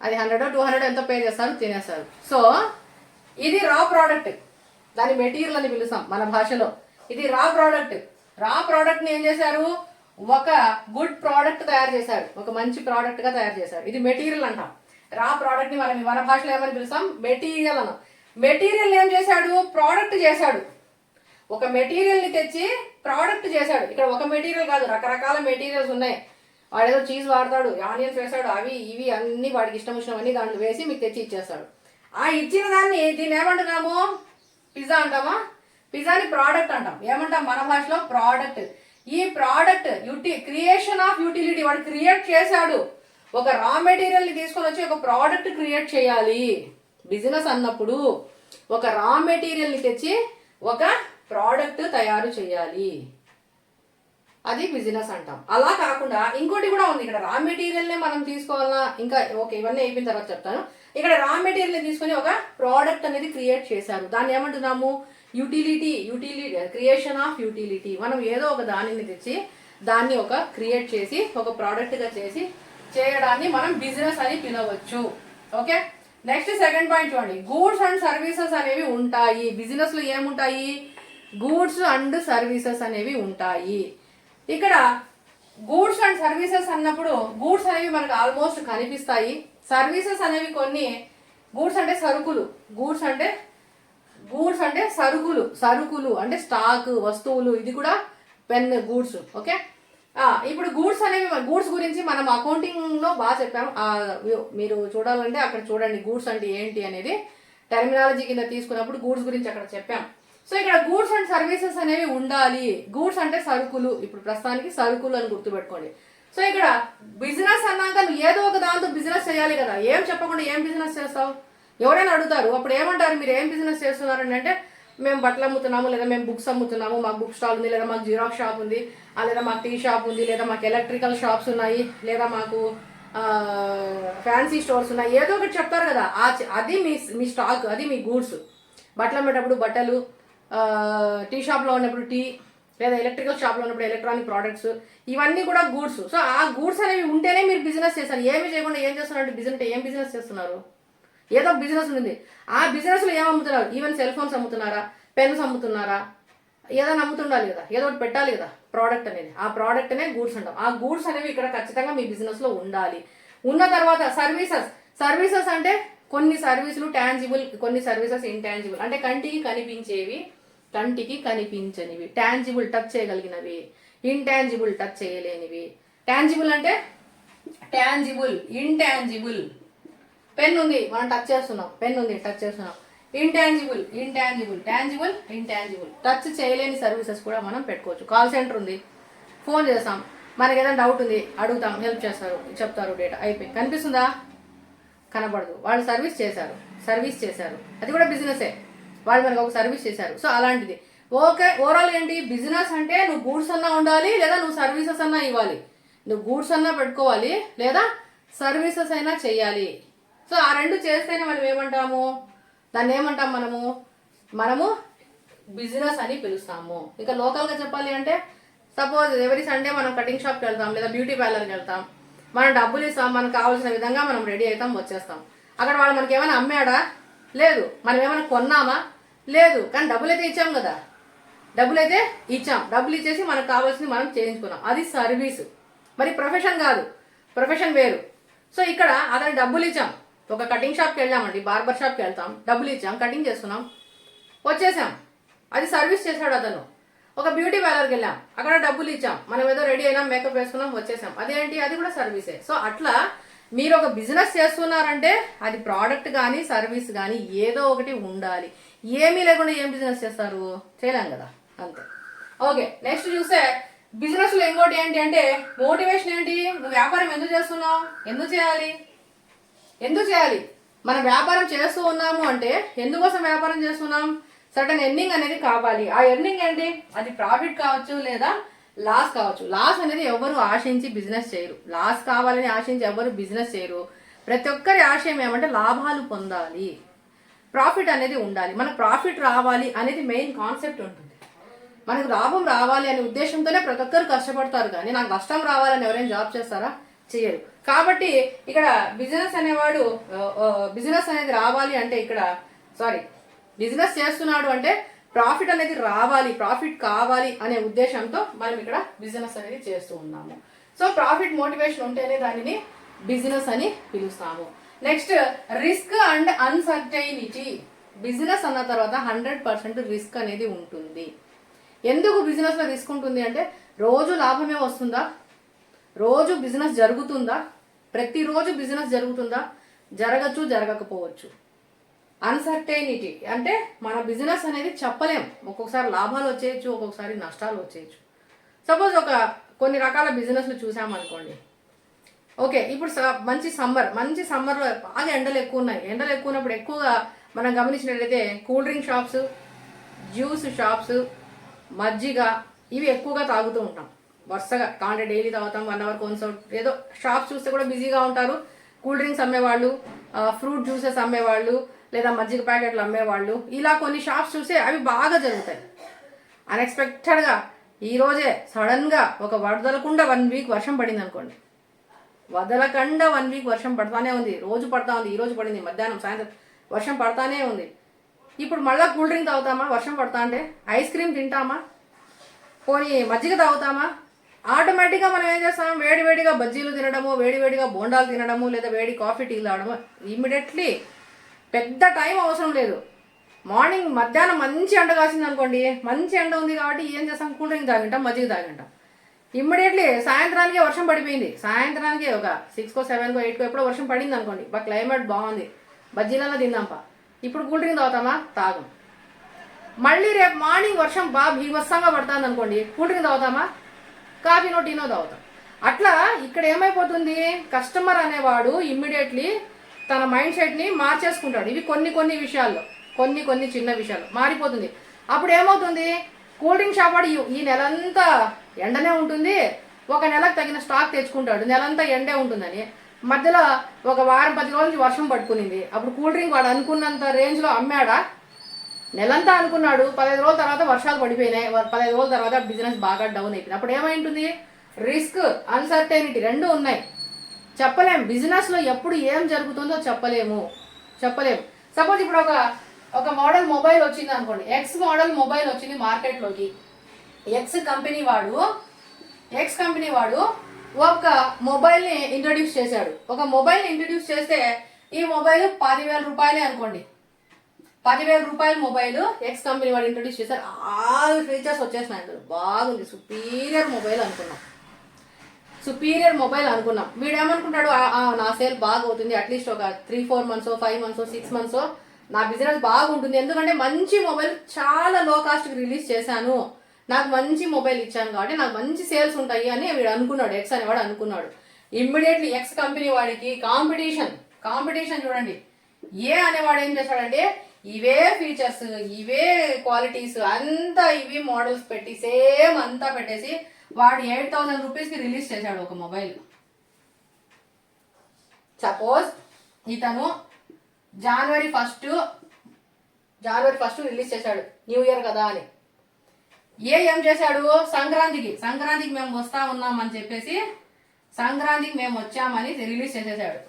అది 100-200 ఎంతో పే చేస్తారు, తినేస్తారు. సో ఇది రా ప్రోడక్ట్, దాని మెటీరియల్ అని పిలుస్తాం మన భాషలో. ఇది రా ప్రోడక్ట్. రా ప్రోడక్ట్ని ఏం చేశారు, ఒక గుడ్ ప్రోడక్ట్ తయారు చేశారు, ఒక మంచి ప్రోడక్ట్గా తయారు చేశారు. ఇది మెటీరియల్ అంటాం. రా ప్రోడక్ట్ని మనం మన భాషలో ఏమని పిలుస్తాం, మెటీరియల్ అన్నాం. మెటీరియల్ ఏం చేశాడు, ప్రోడక్ట్ చేశాడు. ఒక మెటీరియల్ని తెచ్చి ప్రోడక్ట్ చేశాడు. ఇక్కడ ఒక మెటీరియల్ కాదు, రకరకాల మెటీరియల్స్ ఉన్నాయి. వాడు ఏదో చీజ్ వాడతాడు, ఆనియన్స్ వేస్తాడు, అవి ఇవి అన్ని వాడికి ఇష్టం వచ్చినవన్నీ దాంట్లో వేసి మీకు తెచ్చి ఇచ్చేస్తాడు. ఆ ఇచ్చిన దాన్ని దీన్ని ఏమంటున్నాము, పిజ్జా అంటామా? పిజ్జాని ప్రోడక్ట్ అంటాం. ఏమంటాం మన భాషలో, ప్రోడక్ట్. ఈ ప్రోడక్ట్ క్రియేషన్ ఆఫ్ యూటిలిటీ, వాడు క్రియేట్ చేశాడు. ఒక రా మెటీరియల్ని తీసుకొని వచ్చి ఒక ప్రోడక్ట్ క్రియేట్ చేయాలి. బిజినెస్ అన్నప్పుడు ఒక రా మెటీరియల్ని తెచ్చి ఒక ప్రోడక్ట్ తయారు చేయాలి, అది బిజినెస్ అంటాం. అలా కాకుండా ఇంకోటి కూడా ఉంది. ఇక్కడ రా మెటీరియల్ని మనం తీసుకోవాలా, ఇంకా ఓకే ఇవన్నీ అయిపోయిన తర్వాత చెప్తాను. ఇక్కడ రా మెటీరియల్ని తీసుకొని ఒక ప్రోడక్ట్ అనేది క్రియేట్ చేశారు, దాన్ని ఏమంటున్నాము, యూటిలిటీ. Creation of utility. మనం ఏదో ఒక దానిని తెచ్చి దాన్ని ఒక క్రియేట్ చేసి ఒక ప్రోడక్ట్గా చేసి చేయడాన్ని మనం బిజినెస్ అని పిలవచ్చు. ఓకే, నెక్స్ట్ సెకండ్ పాయింట్ చూడండి. గూడ్స్ అండ్ సర్వీసెస్ అనేవి ఉంటాయి. బిజినెస్లో ఏముంటాయి, గూడ్స్ అండ్ సర్వీసెస్ అనేవి ఉంటాయి. ఇక్కడ గూడ్స్ అండ్ సర్వీసెస్ అన్నప్పుడు గూడ్స్ అనేవి మనకు ఆల్మోస్ట్ కనిపిస్తాయి. సర్వీసెస్ అనేవి కొన్ని, గూడ్స్ అంటే సరుకులు, గూడ్స్ అంటే సరుకులు అంటే స్టాక్, వస్తువులు. ఇది కూడా పెన్, గూడ్స్. ఓకే, ఇప్పుడు గూడ్స్ అనేవి, గూడ్స్ గురించి మనం అకౌంటింగ్లో బాగా చెప్పాము. మీరు చూడాలంటే అక్కడ చూడండి, గూడ్స్ అంటే ఏంటి అనేది టెర్మినాలజీ కింద తీసుకున్నప్పుడు గూడ్స్ గురించి అక్కడ చెప్పాం. సో ఇక్కడ గూడ్స్ అండ్ సర్వీసెస్ అనేవి ఉండాలి. గూడ్స్ అంటే సరుకులు, ఇప్పుడు ప్రస్తుతానికి సరుకులు అని గుర్తుపెట్టుకోండి. సో ఇక్కడ బిజినెస్ అన్నాక నువ్వు ఏదో ఒక దాంతో బిజినెస్ చేయాలి కదా. ఏం చెప్పకుండా ఏం బిజినెస్ చేస్తావు, ఎవరైనా అడుగుతారు. అప్పుడు ఏమంటారు, మీరు ఏం బిజినెస్ చేస్తున్నారని అంటే, మేము బట్టలు అమ్ముతున్నాము, లేదా మేము బుక్స్ అమ్ముతున్నాము, మాకు బుక్ స్టాల్ ఉంది, లేదా మాకు జిరాక్స్ షాప్ ఉంది, లేదా మాకు టీ షాప్ ఉంది, లేదా మాకు ఎలక్ట్రికల్ షాప్స్ ఉన్నాయి, లేదా మాకు ఫ్యాన్సీ స్టోర్స్ ఉన్నాయి. ఏదో ఒకటి చెప్తారు కదా, అది మీ స్టాక్, అది మీ గూడ్స్. బట్టలు అమ్మేటప్పుడు బట్టలు, టీ షాప్లో ఉన్నప్పుడు టీ, లేదా ఎలక్ట్రికల్ షాప్లో ఉన్నప్పుడు ఎలక్ట్రానిక్ ప్రోడక్ట్స్, ఇవన్నీ కూడా గూడ్స్. సో ఆ గూడ్స్ అనేవి ఉంటేనే మీరు బిజినెస్ చేస్తారు. ఏమి చేయకుండా ఏం చేస్తున్నారంటే బిజినెస్, ఏం బిజినెస్ చేస్తున్నారు, ఏదో బిజినెస్ ఉంది. ఆ బిజినెస్లో ఏం అమ్ముతున్నారు, ఈవెన్ సెల్ ఫోన్స్ అమ్ముతున్నారా, పెన్స్ అమ్ముతున్నారా, ఏదైనా అమ్ముతుండాలి కదా, ఏదో ఒకటి పెట్టాలి కదా ప్రోడక్ట్ అనేది. ఆ ప్రోడక్ట్ అనే గూడ్స్ అంటాం. ఆ గూడ్స్ అనేవి ఇక్కడ ఖచ్చితంగా మీ బిజినెస్లో ఉండాలి. ఉన్న తర్వాత సర్వీసెస్ అంటే కొన్ని సర్వీసులు టాంజిబుల్, కొన్ని సర్వీసెస్ ఇంటాంజిబుల్. అంటే కంటికి కనిపించేవి, కంటికి కనిపించనివి. టాంజిబుల్, టచ్ చేయగలిగినవి. ఇంటాంజిబుల్, టచ్ చేయలేనివి. టాంజిబుల్ అంటే టాంజిబుల్, ఇంటాంజిబుల్. పెన్ ఉంది, మనం టచ్ చేస్తున్నాం, పెన్ ఉంది, టచ్ చేస్తున్నాం. Intangible, tangible, intangible. టచ్ చేయలేని సర్వీసెస్ కూడా మనం పెట్టుకోవచ్చు. కాల్ సెంటర్ ఉంది, ఫోన్ చేస్తాం, మనకి ఏదైనా డౌట్ ఉంది, అడుగుతాం, హెల్ప్ చేస్తారు, చెప్తారు, డేటా అయిపోయింది. కనిపిస్తుందా, కనబడదు. వాళ్ళు సర్వీస్ చేశారు, అది కూడా బిజినెసే. వాళ్ళు మనకు ఒక సర్వీస్ చేశారు. సో అలాంటిది. ఓకే, ఓవరాల్ ఏంటి, బిజినెస్ అంటే నువ్వు గూడ్స్ అన్నా ఉండాలి, లేదా నువ్వు సర్వీసెస్ అన్నా ఇవ్వాలి. నువ్వు గూడ్స్ అన్నా పెట్టుకోవాలి, లేదా సర్వీసెస్ అయినా చెయ్యాలి. సో ఆ రెండు చేస్తేనే మనం ఏమంటాము, దాన్ని ఏమంటాం, మనము బిజినెస్ అని పిలుస్తాము. ఇక లోకల్గా చెప్పాలి అంటే, సపోజ్ ఎవరీ సండే మనం కటింగ్ షాప్కి వెళ్తాం, లేదా బ్యూటీ పార్లర్కి వెళ్తాం, మనం డబ్బులు ఇస్తాం, మనకు కావాల్సిన విధంగా మనం రెడీ అవుతాం, వచ్చేస్తాం. అక్కడ వాడు మనకి ఏమైనా అమ్మాడా, లేదు. మనం ఏమైనా కొన్నామా, లేదు. కానీ డబ్బులు అయితే ఇచ్చాం కదా, డబ్బులు ఇచ్చేసి మనకు కావాల్సింది మనం చేయించుకున్నాం, అది సర్వీసు. మరి ప్రొఫెషన్ కాదు, ప్రొఫెషన్ వేరు. సో ఇక్కడ అతను డబ్బులు ఇచ్చాం, ఒక కటింగ్ షాప్కి వెళ్ళామండి, బార్బర్ షాప్కి వెళ్తాం, డబ్బులు ఇచ్చాం, కటింగ్ చేసుకున్నాం, వచ్చేసాం, అది సర్వీస్ చేశాడు అతను. ఒక బ్యూటీ పార్లర్కి వెళ్ళాం, అక్కడ డబ్బులు ఇచ్చాం, మనం ఏదో రెడీ అయినాం, మేకప్ వేసుకున్నాం, వచ్చేసాం, అదేంటి, అది కూడా సర్వీసే. సో అట్లా మీరు ఒక బిజినెస్ చేస్తున్నారంటే అది ప్రోడక్ట్ కానీ సర్వీస్ కానీ ఏదో ఒకటి ఉండాలి. ఏమీ లేకుండా ఏం బిజినెస్ చేస్తారు, చేయలేం కదా, అంతే. ఓకే, నెక్స్ట్ చూస్తే బిజినెస్లో ఇంకోటి ఏంటి అంటే మోటివేషన్. ఏంటి, నువ్వు వ్యాపారం ఎందుకు చేస్తున్నావు, ఎందుకు చేయాలి. మనం వ్యాపారం చేస్తూ ఉన్నాము అంటే ఎందుకోసం వ్యాపారం చేస్తున్నాం, సర్టన్ ఎర్నింగ్ అనేది కావాలి. ఆ ఎర్నింగ్ ఏంటి, అది ప్రాఫిట్ కావచ్చు, లేదా లాస్ కావచ్చు. లాస్ అనేది ఎవరు ఆశించి బిజినెస్ చేయరు, లాస్ కావాలని ఆశించి ఎవరు బిజినెస్ చేయరు. ప్రతి ఒక్కరి ఆశయం ఏమంటే లాభాలు పొందాలి. ప్రాఫిట్ అనేది ఉండాలి. మనకు ప్రాఫిట్ రావాలి అనేది మెయిన్ కాన్సెప్ట్ ఉంటుంది. మనకు లాభం రావాలి అనే ఉద్దేశంతోనే ప్రతి ఒక్కరు కష్టపడతారు, కానీ నాకు నష్టం రావాలని ఎవరైనా జాబ్ చేస్తారా? చేయరు. కాబట్టి ఇక్కడ బిజినెస్ అనేది రావాలి అంటే బిజినెస్ చేస్తున్నాడు అంటే ప్రాఫిట్ అనేది రావాలి, ప్రాఫిట్ కావాలి అనే ఉద్దేశంతో మనం ఇక్కడ బిజినెస్ అనేది చేస్తూ ఉన్నాము. సో ప్రాఫిట్ మోటివేషన్ ఉంటేనే దానిని బిజినెస్ అని పిలుస్తాము. Next risk and uncertainty. Business అన్న తర్వాత 100% రిస్క్ అనేది ఉంటుంది. ఎందుకు బిజినెస్లో రిస్క్ ఉంటుంది అంటే రోజు లాభమే వస్తుందా? రోజు బిజినెస్ జరుగుతుందా? ప్రతిరోజు బిజినెస్ జరుగుతుందా? జరగచ్చు, జరగకపోవచ్చు. అన్సర్టైనిటీ అంటే మన బిజినెస్ అనేది చెప్పలేం. ఒక్కొక్కసారి లాభాలు వచ్చేయచ్చు, ఒక్కొక్కసారి నష్టాలు వచ్చేయచ్చు. సపోజ్ కొన్ని రకాల బిజినెస్లు చూసామనుకోండి. ఓకే, ఇప్పుడు మంచి సమ్మర్లో బాగా ఎండలు ఎక్కువ ఉన్నాయి. ఎండలు ఎక్కువ ఉన్నప్పుడు ఎక్కువగా మనం గమనించినట్లయితే cool drink shops, juice shops, మజ్జిగ ఇవి ఎక్కువగా తాగుతూ ఉంటాం. వరుసగా కాంటే డైలీ తాగుతాం, 1 అవర్ కొంచెం. ఏదో షాప్స్ చూస్తే కూడా బిజీగా ఉంటారు. కూల్ డ్రింక్స్ అమ్మేవాళ్ళు, ఫ్రూట్ జ్యూసెస్ అమ్మేవాళ్ళు, లేదా మజ్జిగ ప్యాకెట్లు అమ్మేవాళ్ళు, ఇలా కొన్ని షాప్స్ చూస్తే అవి బాగా జరుగుతాయి. అన్ఎక్స్పెక్టెడ్గా ఈరోజే సడన్గా వదలకుండా 1 వీక్ వర్షం పడింది అనుకోండి. వదలకుండా 1 వీక్ వర్షం పడతానే ఉంది, రోజు పడతా ఉంది. ఈరోజు పడింది, మధ్యాహ్నం సాయంత్రం వర్షం పడతానే ఉంది. ఇప్పుడు మళ్ళీ కూల్ డ్రింక్ తాగుతామా వర్షం పడతా అంటే? ఐస్ క్రీమ్ తింటామా? పోనీ మజ్జిగ తాగుతామా? ఆటోమేటిక్గా మనం ఏం చేస్తాం? వేడివేడిగా బజ్జీలు తినడము, వేడివేడిగా బోండాలు తినడము, లేదా వేడి కాఫీ టీలు తాగడము. ఇమ్మీడియట్లీ పెద్ద టైం అవసరం లేదు. మధ్యాహ్నం మంచి ఎండ కాసింది అనుకోండి, మంచి ఎండ ఉంది కాబట్టి ఏం చేస్తాం? కూల్ డ్రింక్ తాగింటాం, మజ్జిగ తాగింటాం. ఇమ్మీడియట్లీ సాయంత్రానికి వర్షం పడిపోయింది. సాయంత్రానికి ఒక 6కో 7కో 8కో ఎప్పుడో వర్షం పడింది అనుకోండి, క్లైమేట్ బాగుంది, బజ్జీలలో తిందాంపా. ఇప్పుడు కూల్ డ్రింక్ తాగుతామా? తాగం. మళ్ళీ రేపు మార్నింగ్ వర్షం భీభత్సంగా పడుతుంది అనుకోండి, కూల్ డ్రింక్ తాగుతామా? కాఫీనో టీనో తాగుతాం. అట్లా ఇక్కడ ఏమైపోతుంది? కస్టమర్ అనేవాడు ఇమ్మీడియట్లీ తన మైండ్ సెట్ని మార్చేసుకుంటాడు. ఇవి కొన్ని విషయాల్లో, కొన్ని చిన్న విషయాలు మారిపోతుంది. అప్పుడు ఏమవుతుంది? కూల్ డ్రింక్ షాప్ వాడు ఈ నెలంతా ఎండనే ఉంటుంది, ఒక నెలకు తగిన స్టాక్ తెచ్చుకుంటాడు, నెలంతా ఎండే ఉంటుందని. మధ్యలో ఒక వారం 10 రోజుల నుంచి వర్షం పట్టుకునింది. అప్పుడు కూల్ డ్రింక్ వాడు అనుకున్నంత రేంజ్లో అమ్మాడా? నెలంతా అనుకున్నాడు, 15 రోజుల తర్వాత వర్షాలు పడిపోయినాయి, 15 రోజుల తర్వాత బిజినెస్ బాగా డౌన్ అయిపోయింది. అప్పుడు ఏమైంటుంది? రిస్క్, అన్సర్టైనిటీ రెండు ఉన్నాయి. చెప్పలేం. బిజినెస్లో ఎప్పుడు ఏం జరుగుతుందో చెప్పలేము. సపోజ్ ఇప్పుడు ఒక మోడల్ మొబైల్ వచ్చింది అనుకోండి, ఎక్స్ మోడల్ మొబైల్ వచ్చింది మార్కెట్లోకి. ఎక్స్ కంపెనీ వాడు ఒక మొబైల్ని ఇంట్రడ్యూస్ చేశాడు. ఒక మొబైల్ని ఇంట్రడ్యూస్ చేస్తే ఈ మొబైల్ 10,000 రూపాయలే అనుకోండి. 10,000 రూపాయల మొబైల్ ఎక్స్ కంపెనీ వాడు ఇంట్రడ్యూస్ చేశారు. ఆల్ ఫీచర్స్ వచ్చేసినాయి అందులో, బాగుంది, సుపీరియర్ మొబైల్ అనుకున్నాం. వీడు ఏమనుకుంటాడు? నా సేల్ బాగా అవుతుంది, అట్లీస్ట్ ఒక 3-4 మంత్స్ 5 మంత్స్ 6 మంత్స్ నా బిజినెస్ బాగుంటుంది, ఎందుకంటే మంచి మొబైల్ చాలా లో కాస్ట్కి రిలీజ్ చేశాను, నాకు మంచి మొబైల్ ఇచ్చాను కాబట్టి నాకు మంచి సేల్స్ ఉంటాయి అని వీడు అనుకున్నాడు. ఎక్స్ అనేవాడు అనుకున్నాడు. ఇమ్మీడియట్లీ ఎక్స్ కంపెనీ వాడికి కాంపిటీషన్ చూడండి. ఏ అనేవాడు ఏం చేశాడంటే ఇవే ఫీచర్స్, ఇవే క్వాలిటీస్ అంతా, ఇవి మోడల్స్ పెట్టి సేమ్ అంతా పెట్టేసి వాడు 8,000 రూపీస్కి రిలీజ్ చేశాడు ఒక మొబైల్. సపోజ్ ఇతను జనవరి ఫస్ట్ రిలీజ్ చేశాడు, న్యూ ఇయర్ కదా అని. ఏం చేశాడు? సంక్రాంతికి మేము వస్తా ఉన్నామని చెప్పేసి, సంక్రాంతికి మేము వచ్చామని రిలీజ్ చేసేసాడు.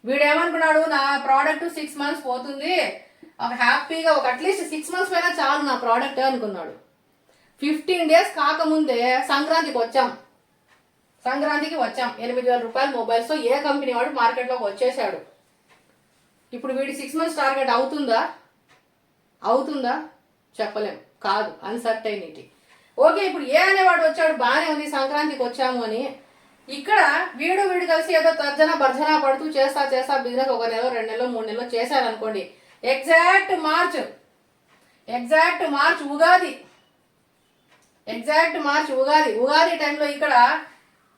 వీడు ఏమనుకున్నాడు? నా ప్రోడక్ట్ 6 మంత్స్ పోతుంది, హ్యాపీగా అట్లీస్ట్ 6 మంత్స్ పైన చాలు నా ప్రోడక్ట్ అనుకున్నాడు. 15 డేస్ కాకముందే సంక్రాంతికి వచ్చాం, 8,000 రూపాయల మొబైల్స్ ఏ కంపెనీ వాడు మార్కెట్లోకి వచ్చేసాడు. ఇప్పుడు వీడి 6 మంత్స్ టార్గెట్ అవుతుందా? చెప్పలేం. కాదు, అన్సర్టైనిటీ. ఓకే, ఇప్పుడు ఏ అనేవాడు వచ్చాడు, బాగానే ఉంది, సంక్రాంతికి వచ్చాము అని. ఇక్కడ వీడు కలిసి ఏదో భర్జన పడుతూ చేస్తా బిజినెస్ 1 నెల 2 నెలలు 3 నెలలు చేశారనుకోండి. ఎగ్జాక్ట్ మార్చ్ ఉగాది టైంలో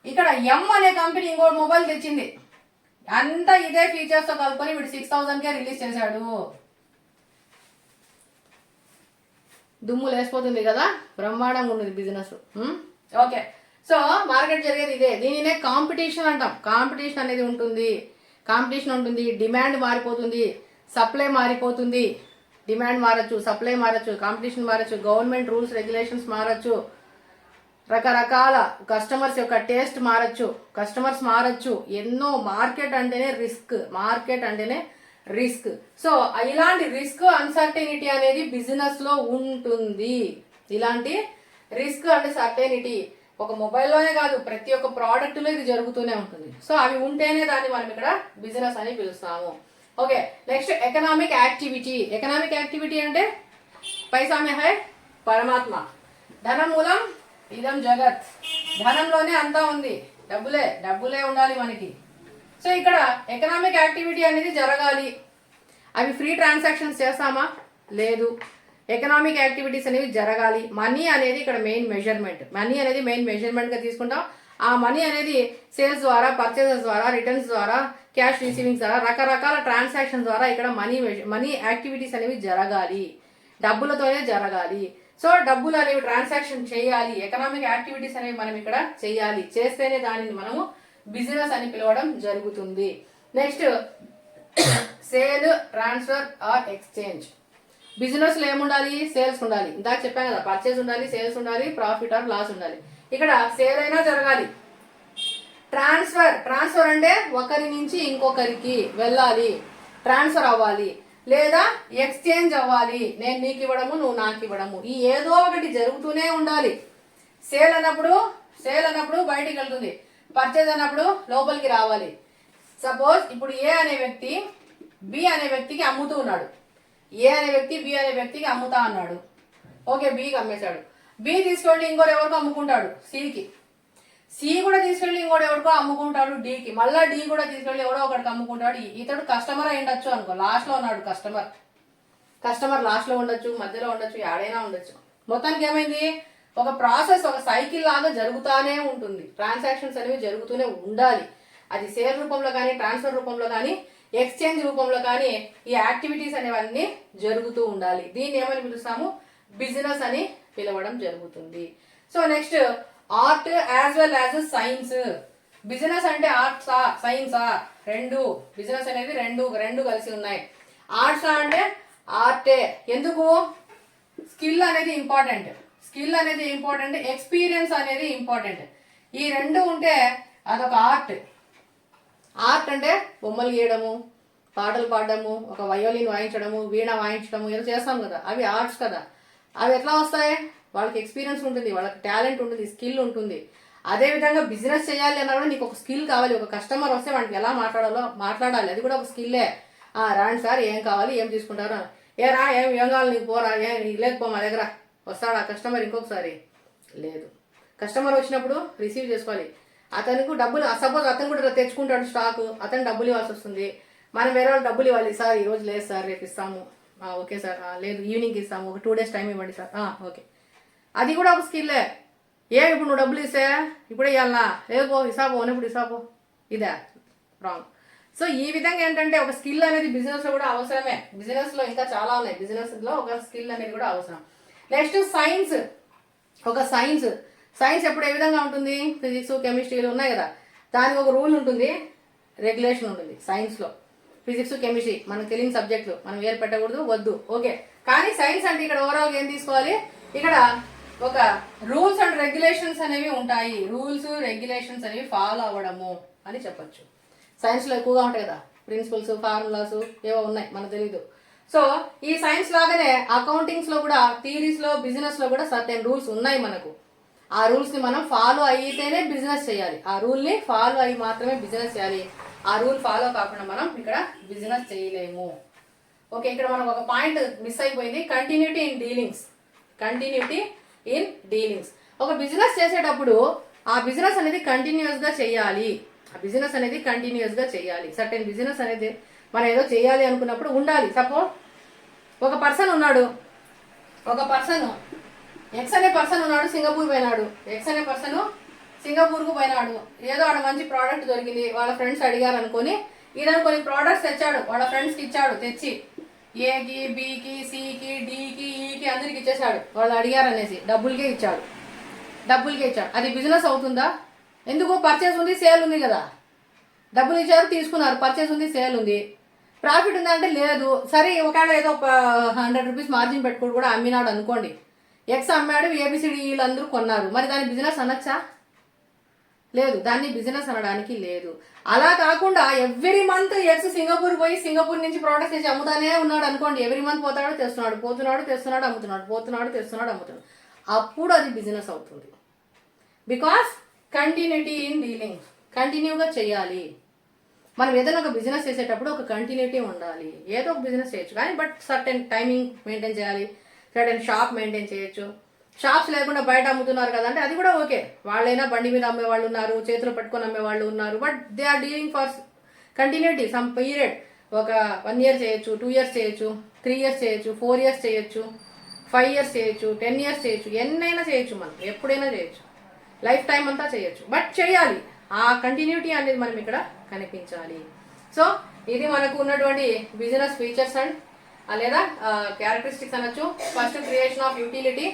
ఇక్కడ ఎం అనే కంపెనీ ఇంకో మొబైల్ తెచ్చింది. అంతా ఇదే ఫీచర్స్ తో కలుపుకొని వీడు 6,000కే రిలీజ్ చేశాడు. దుమ్ము లేసిపోతుంది కదా, బ్రహ్మాండంగా ఉన్నది బిజినెస్. ఓకే, సో మార్కెట్ జరిగేది ఇదే. దీనినే కాంపిటీషన్ అంటాం. కాంపిటీషన్ ఉంటుంది, డిమాండ్ మారిపోతుంది, సప్లై మారిపోతుంది, డిమాండ్ మారచ్చు, సప్లై మారచ్చు, కాంపిటీషన్ మారచ్చు, గవర్నమెంట్ రూల్స్ రెగ్యులేషన్స్ మారచ్చు, రకరకాల కస్టమర్స్ యొక్క టేస్ట్ మారచ్చు, కస్టమర్స్ మారచ్చు, ఎన్నో. మార్కెట్ అంటేనే రిస్క్. సో ఇలాంటి రిస్క్ అన్సర్టెనిటీ అనేది బిజినెస్ లో ఉంటుంది. ఇలాంటి రిస్క్ అండ్ సర్టెనిటీ ఒక మొబైల్లోనే కాదు, ప్రతి ఒక్క ప్రోడక్ట్ లో ఇది జరుగుతూనే ఉంటుంది. సో అవి ఉంటేనే దాన్ని మనం ఇక్కడ బిజినెస్ అని పిలుస్తాము. Okay, next economic activity. Economic activity అంటే పైసా మే హై పరమాత్మ, ధనం మూలం ఇదం జగత్. ధనంలోనే అంతా ఉంది, డబ్బులే ఉండాలి మనకి. సో ఇక్కడ ఎకనామిక్ యాక్టివిటీ అనేది జరగాలి. అవి ఫ్రీ ట్రాన్సాక్షన్స్ చేస్తామా? లేదు. ఎకనామిక్ యాక్టివిటీస్ అనేవి జరగాలి. మనీ అనేది ఇక్కడ మెయిన్ మెజర్మెంట్ గా తీసుకుంటాం. ఆ మనీ అనేది సేల్స్ ద్వారా, పర్చేసెస్ ద్వారా, రిటర్న్స్ ద్వారా, క్యాష్ రిసీవింగ్స్ ద్వారా, రకరకాల ట్రాన్సాక్షన్ ద్వారా ఇక్కడ మనీ యాక్టివిటీస్ అనేవి జరగాలి, డబ్బులతోనే జరగాలి. సో డబ్బులు అనేవి ట్రాన్సాక్షన్ చేయాలి, ఎకనామిక్ యాక్టివిటీస్ అనేవి మనం ఇక్కడ చేయాలి. చేస్తేనే దానిని మనము బిజినెస్ అని పిలవడం జరుగుతుంది. Next sale, transfer or exchange. Business లో ఏముండాలి? సేల్స్ ఉండాలి. ఇందాక చెప్పాను కదా, పర్చేస్ ఉండాలి, సేల్స్ ఉండాలి, ప్రాఫిట్ ఆర్ లాస్ ఉండాలి. ఇక్కడ సేల్ అయినా జరగాలి. ట్రాన్స్ఫర్ అంటే ఒకరి నుంచి ఇంకొకరికి వెళ్ళాలి, ట్రాన్స్ఫర్ అవ్వాలి. లేదా ఎక్స్చేంజ్ అవ్వాలి, నేను నీకు ఇవ్వడము, నువ్వు నాకు ఇవ్వడము. ఈ ఏదో ఒకటి జరుగుతూనే ఉండాలి. సేల్ అన్నప్పుడు బయటికి వెళ్తుంది, పర్చేజ్ అన్నప్పుడు లోపలికి రావాలి. సపోజ్ ఇప్పుడు ఏ అనే వ్యక్తి బి అనే వ్యక్తికి అమ్ముతూ ఉన్నాడు. ఏ అనే వ్యక్తి బి అనే వ్యక్తికి అమ్ముతా అన్నాడు. ఓకే, బికి అమ్మేశాడు. బి తీసుకెళ్ళి ఇంకోటి ఎవరికో అమ్ముకుంటాడు, సికి. సి కూడా తీసుకెళ్ళి ఇంకోటి ఎవరికో అమ్ముకుంటాడు, డికి. మళ్ళా డి కూడా తీసుకెళ్ళి ఎవడో ఒకటికి అమ్ముకుంటాడు. ఇతడు కస్టమర్ అయి ఉండొచ్చు అనుకో, లాస్ట్ లో ఉన్నాడు కస్టమర్ లాస్ట్ లో ఉండొచ్చు, మధ్యలో ఉండొచ్చు, ఏడైనా ఉండొచ్చు. మొత్తానికి ఏమైంది? ఒక ప్రాసెస్, ఒక సైకిల్ లాగా జరుగుతూనే ఉంటుంది. ట్రాన్సాక్షన్స్ అనేవి జరుగుతూనే ఉండాలి. అది సేల్ రూపంలో కానీ, ట్రాన్స్ఫర్ రూపంలో కానీ, ఎక్స్చేంజ్ రూపంలో కానీ ఈ యాక్టివిటీస్ అనేవన్నీ జరుగుతూ ఉండాలి. దీన్ని ఏమని పిలుస్తాము? బిజినెస్ అని పిలవడం జరుగుతుంది. So next art as well as science. Business అంటే ఆర్ట్సా సైన్సా? రెండు. బిజినెస్ అనేది రెండు కలిసి ఉన్నాయి. ఆర్ట్సా అంటే ఆర్టే. ఎందుకు? స్కిల్ అనేది ఇంపార్టెంట్, ఎక్స్పీరియన్స్ అనేది ఇంపార్టెంట్. ఈ రెండు ఉంటే అదొక ఆర్ట్. ఆర్ట్ అంటే బొమ్మలు గీయడము, పాటలు పాడడము, ఒక వయోలిన్ వాయించడము, వీణ వాయించడము, ఏదో చేస్తాం కదా, అవి ఆర్ట్స్ కదా. అవి ఎట్లా వస్తాయి? వాళ్ళకి ఎక్స్పీరియన్స్ ఉంటుంది, వాళ్ళకి టాలెంట్ ఉంటుంది, స్కిల్ ఉంటుంది. అదేవిధంగా బిజినెస్ చేయాలి అన్నా కూడా నీకు ఒక స్కిల్ కావాలి. ఒక కస్టమర్ వస్తే వాడికి ఎలా మాట్లాడాలి, అది కూడా ఒక స్కిల్లే. రాండి సార్, ఏం కావాలి, ఏం తీసుకుంటారు, ఏం కావాలి నీకు, పోరా, లేదు పో మా దగ్గర. వస్తాడు ఆ కస్టమర్ ఇంకొకసారి? లేదు. కస్టమర్ వచ్చినప్పుడు రిసీవ్ చేసుకోవాలి. అతనికి డబ్బులు, సపోజ్ అతను కూడా తెచ్చుకుంటాడు స్టాక్, అతను డబ్బులు ఇవ్వాల్సి వస్తుంది. మనం వేరే వాళ్ళు డబ్బులు ఇవ్వాలి. సార్ ఈ రోజు లేదు సార్, రేపు ఇస్తాము. ఓకే సార్, లేదు ఈవినింగ్ ఇస్తాము, ఒక 2 days టైం ఇవ్వండి సార్. ఓకే, అది కూడా ఒక స్కిల్లే. ఇప్పుడు నువ్వు డబ్బులు ఇస్తే ఇప్పుడే ఇవ్వాలనా? లేదు పో, ఇసాపో ఇప్పుడు ఇసాపో. ఇదే రాంగ్. సో ఈ విధంగా ఏంటంటే ఒక స్కిల్ అనేది బిజినెస్ లో కూడా అవసరమే. బిజినెస్ లో ఇంకా చాలా ఉన్నాయి. బిజినెస్ లో ఒక స్కిల్ అనేది కూడా అవసరం. Next science. ఒక సైన్స్ ఎప్పుడు ఏ విధంగా ఉంటుంది? ఫిజిక్స్, కెమిస్ట్రీలు ఉన్నాయి కదా, దానికి ఒక రూల్ ఉంటుంది, రెగ్యులేషన్ ఉంటుంది. సైన్స్లో ఫిజిక్స్, కెమిస్ట్రీ మనకు తెలియని సబ్జెక్టులు, మనం వేరు పెట్టకూడదు, వద్దు. ఓకే, కానీ సైన్స్ అంటే ఇక్కడ ఓవరాల్గా ఏం తీసుకోవాలి? ఇక్కడ ఒక రూల్స్ అండ్ రెగ్యులేషన్స్ అనేవి ఉంటాయి. రూల్స్, రెగ్యులేషన్స్ అనేవి ఫాలో అవ్వడము అని చెప్పొచ్చు. సైన్స్లో ఎక్కువగా ఉంటాయి కదా, ప్రిన్సిపల్స్, ఫార్ములాస్ ఏవో ఉన్నాయి, మనకు తెలీదు. సో ఈ సైన్స్ లాగానే అకౌంటింగ్స్లో కూడా, థియరీస్లో, బిజినెస్లో కూడా సర్టెన్ రూల్స్ ఉన్నాయి మనకు. ఆ రూల్స్ని మనం ఫాలో అయితేనే బిజినెస్ చేయాలి. ఆ రూల్ని ఫాలో అయ్యి మాత్రమే బిజినెస్ చేయాలి. ఆ రూల్ ఫాలో కాకుండా మనం ఇక్కడ బిజినెస్ చేయలేము. ఓకే, ఇక్కడ మనం ఒక పాయింట్ మిస్ అయిపోయింది, కంటిన్యూటీ ఇన్ డీలింగ్స్. ఒక బిజినెస్ చేసేటప్పుడు ఆ బిజినెస్ అనేది కంటిన్యూస్గా చేయాలి. సర్టెన్ బిజినెస్ అనేది మనం ఏదో చేయాలి అనుకున్నప్పుడు ఉండాలి. సపోజ్ ఒక పర్సన్ ఉన్నాడు, ఎక్స్ అనే పర్సన్ ఉన్నాడు, సింగపూర్ పోయినాడు. సింగపూర్కు పోయినాడు, ఏదో ఆడ మంచి ప్రోడక్ట్ దొరికింది, వాళ్ళ ఫ్రెండ్స్ అడిగారు అనుకొని ఈయన కొన్ని ప్రోడక్ట్స్ తెచ్చాడు, వాళ్ళ ఫ్రెండ్స్కి ఇచ్చాడు. తెచ్చి ఏకి, బికి, సికి, డికి, ఈకి అందరికి ఇచ్చేసాడు. వాళ్ళు అడిగారు అనేసి డబ్బులకే ఇచ్చాడు. అది బిజినెస్ అవుతుందా? ఎందుకు? పర్చేస్ ఉంది, సేల్ ఉంది కదా. డబ్బులు ఇచ్చారు, తీసుకున్నారు, పర్చేస్ ఉంది, సేల్ ఉంది. ప్రాఫిట్ ఉందంటే లేదు. సరే ఒకవేళ ఏదో ఒక 100 రూపీస్ మార్జిన్ పెట్టుకుని కూడా అమ్మినాడు అనుకోండి, ఎక్స్ అమ్మాడు, ఏబిసిడి వీళ్ళందరూ కొన్నారు, మరి దాని బిజినెస్ అనొచ్చా? లేదు, దాన్ని బిజినెస్ అనడానికి లేదు. అలా కాకుండా ఎవ్రీ మంత్ ఎక్స్ సింగపూర్ పోయి సింగపూర్ నుంచి ప్రోడక్ట్స్ తెచ్చి అమ్ముతానే ఉన్నాడు అనుకోండి, ఎవ్రీ మంత్ పోతాడు తెస్తున్నాడు, పోతున్నాడు తెస్తున్నాడు, అమ్ముతున్నాడు, పోతున్నాడు తెస్తున్నాడు, అమ్ముతున్నాడు, అప్పుడు అది బిజినెస్ అవుతుంది. బికాస్ కంటిన్యూటీ ఇన్ డీలింగ్, కంటిన్యూగా చేయాలి. మనం ఏదైనా ఒక బిజినెస్ చేసేటప్పుడు ఒక కంటిన్యూటీ ఉండాలి. ఏదో ఒక బిజినెస్ చేయొచ్చు కానీ బట్ సర్టెన్ టైమింగ్ మెయింటైన్ చేయాలి, సర్టెన్ షాప్ మెయింటైన్ చేయొచ్చు. షాప్స్ లేకుండా బయట అమ్ముతున్నారు కదా అంటే అది కూడా ఓకే, వాళ్ళైనా బండి మీద అమ్మే వాళ్ళు ఉన్నారు, చేతిలో పట్టుకొని అమ్మే వాళ్ళు ఉన్నారు, but they are dealing for continuity some period. ఒక 1 year చేయొచ్చు, 2 years చేయొచ్చు, 3 years చేయొచ్చు, 4 years చేయొచ్చు, 5 years చేయొచ్చు, 10 years చేయొచ్చు, ఎన్నైనా చేయొచ్చు, మనం ఎప్పుడైనా చేయొచ్చు, లైఫ్ టైం అంతా చేయొచ్చు, బట్ చేయాలి. ఆ కంటిన్యూటీ అనేది మనం ఇక్కడ కనిపించాలి. సో ఇది మనకు ఉన్నటువంటి బిజినెస్ ఫీచర్స్ అండ్ లేదా క్యారెక్టరిస్టిక్స్ అనొచ్చు. ఫస్ట్ క్రియేషన్ ఆఫ్ యూటిలిటీ,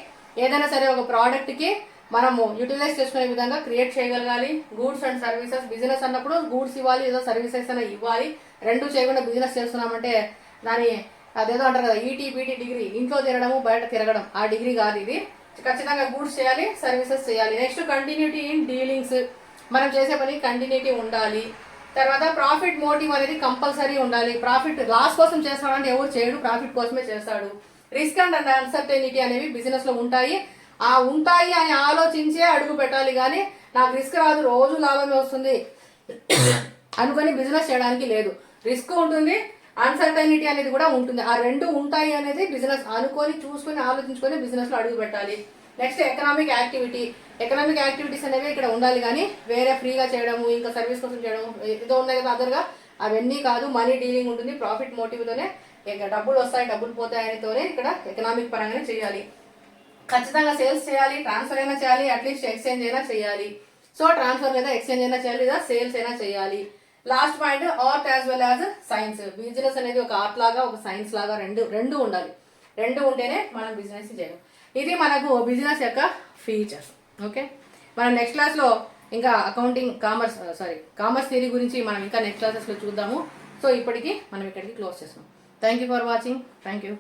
ఏదైనా సరే ఒక ప్రోడక్ట్కి మనము యూటిలైజ్ చేసుకునే విధంగా క్రియేట్ చేయగలగాలి. గూడ్స్ అండ్ సర్వీసెస్, బిజినెస్ అన్నప్పుడు గూడ్స్ ఇవ్వాలి, ఏదో సర్వీసెస్ అయినా ఇవ్వాలి. రెండు చేయకుండా బిజినెస్ చేస్తున్నామంటే దాని అదేదో అంటారు కదా ఈటీపీటీ డిగ్రీ, ఇంట్లో తిరగడము బయట తిరగడం, ఆ డిగ్రీ కాదు ఇది. ఖచ్చితంగా గూడ్స్ చేయాలి, సర్వీసెస్ చేయాలి. నెక్స్ట్ కంటిన్యూటీ ఇన్ డీలింగ్స్, మనం చేసే పని కంటిన్యూటీ ఉండాలి. తర్వాత ప్రాఫిట్ మోటివ్ అనేది కంపల్సరీ ఉండాలి. ప్రాఫిట్ లాస్ కోసం చేస్తాడంటే ఎవరు చేయడు, ప్రాఫిట్ కోసమే చేస్తాడు. రిస్క్ అండ్ అన్సర్టెనిటీ అనేవి బిజినెస్ లో ఉంటాయి. ఆ ఉంటాయి అని ఆలోచించే అడుగు పెట్టాలి, కానీ నాకు రిస్క్ రాదు, రోజు లాభమే వస్తుంది అనుకొని బిజినెస్ చేయడానికి లేదు. రిస్క్ ఉంటుంది, అన్సర్టెనిటీ అనేది కూడా ఉంటుంది. ఆ రెండు ఉంటాయి అనేది బిజినెస్ అనుకొని చూసుకొని ఆలోచించుకొని బిజినెస్ లో అడుగు పెట్టాలి. Next economic activity, economic activities అనేవి ఇక్కడ ఉండాలి, కానీ వేరే ఫ్రీగా చేయడము, ఇంకా సర్వీస్ కోసం చేయడము ఏదో ఉన్నాయి కదా అదర్గా, అవన్నీ కాదు. మనీ డీలింగ్ ఉంటుంది, ప్రాఫిట్ మోటివ్తోనే, ఇంకా డబ్బులు వస్తాయి డబ్బులు పోతాయి అనేతోనే ఇక్కడ ఎకనామిక్ పరంగానే చేయాలి. ఖచ్చితంగా సేల్స్ చేయాలి, ట్రాన్స్ఫర్ అయినా చేయాలి, అట్లీస్ట్ ఎక్స్చేంజ్ అయినా చేయాలి. సో ట్రాన్స్ఫర్ లేదా ఎక్స్చేంజ్ అయినా చేయాలి, లేదా సేల్స్ అయినా చేయాలి. Last point art as well as science. Business అనేది ఒక ఆర్ట్ లాగా ఒక సైన్స్ లాగా రెండు ఉండాలి. రెండు ఉంటేనే మనం బిజినెస్ చేయడం. ఇది మనకు బిజినెస్ యొక్క ఫీచర్స్. ఓకే, మనం నెక్స్ట్ క్లాస్లో ఇంకా అకౌంటింగ్ కామర్స్ థియరీ గురించి మనం ఇంకా నెక్స్ట్ క్లాసెస్లో చూద్దాము. సో ఇప్పటికీ మనం ఇక్కడికి క్లోజ్ చేస్తాం. Thank you for watching. Thank you.